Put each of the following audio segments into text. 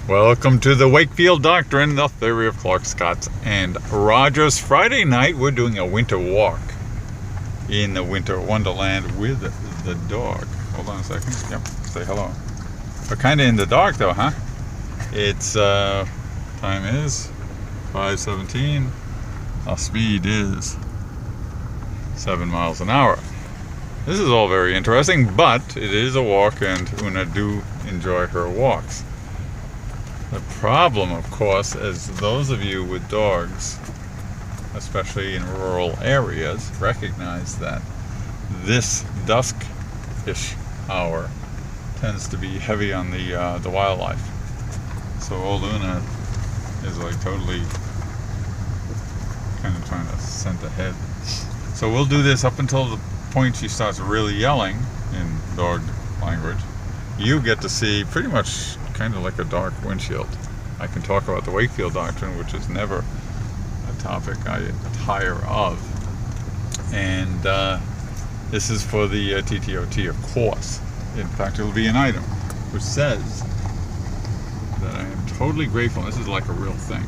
Welcome to the Wakefield Doctrine, the theory of Clark, Scott, and Rogers. Friday night, we're doing a winter walk in the winter wonderland with the dog. Hold on a second. Yep, say hello. We're kind of in the dark though, huh? It's, time is 5:17. Our speed is 7 miles an hour. This is all very interesting, but it is a walk, and Una do enjoy her walks. The problem, of course, is those of you with dogs, especially in rural areas, recognize that this dusk-ish hour tends to be heavy on the wildlife. So old Una is like totally kind of trying to scent ahead. So we'll do this up until the point she starts really yelling in dog language. You get to see pretty much kind of like a dark windshield. I can talk about the Wakefield Doctrine, which is never a topic I tire of. And this is for the TTOT, of course. In fact, it'll be an item which says that I am totally grateful. This is like a real thing.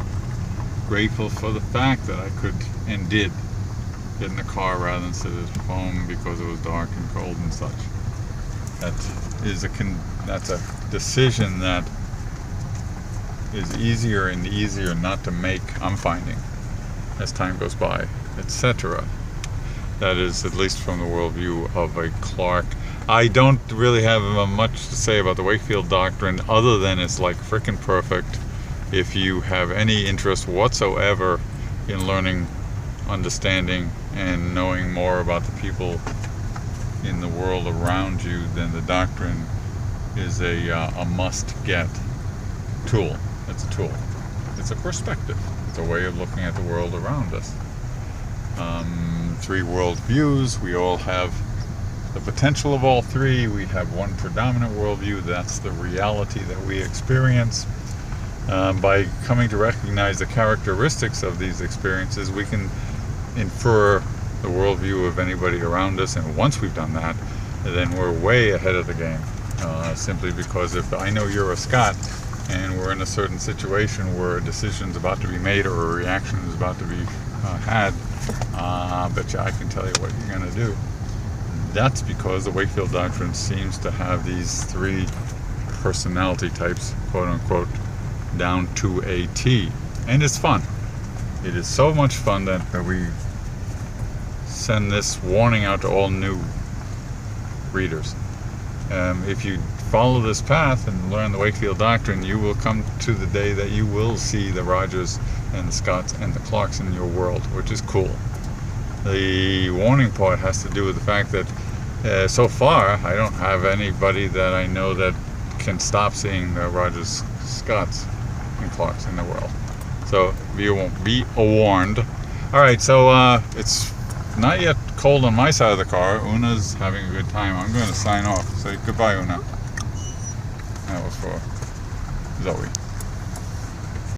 Grateful for the fact that I could and did get in the car rather than sit at home because it was dark and cold and such. That's a decision that is easier and easier not to make, I'm finding, as time goes by, etc. That is, at least from the worldview of a Clark. I don't really have much to say about the Wakefield Doctrine other than it's like frickin' perfect if you have any interest whatsoever in learning, understanding, and knowing more about the people in the world around you. Then the doctrine is a must-get tool. It's a tool. It's a perspective. It's a way of looking at the world around us. 3 world views. We all have the potential of all 3. We have one predominant worldview. That's the reality that we experience. By coming to recognize the characteristics of these experiences, we can infer the worldview of anybody around us, and once we've done that, then we're way ahead of the game. Simply because if I know you're a Scot and we're in a certain situation where a decision's about to be made or a reaction is about to be had, I bet you I can tell you what you're going to do. That's because the Wakefield Doctrine seems to have these 3 personality types, quote unquote, down to a T. And it's fun. It is so much fun that we send this warning out to all new readers. If you follow this path and learn the Wakefield Doctrine, you will come to the day that you will see the Rogers and the Scotts and the Clarks in your world, which is cool. The warning part has to do with the fact that so far I don't have anybody that I know that can stop seeing the Rogers, Scotts, and Clarks in the world. So be warned. Alright, so it's not yet cold on my side of the car. Una's having a good time. I'm going to sign off. Say goodbye, Una. That was for Zoe.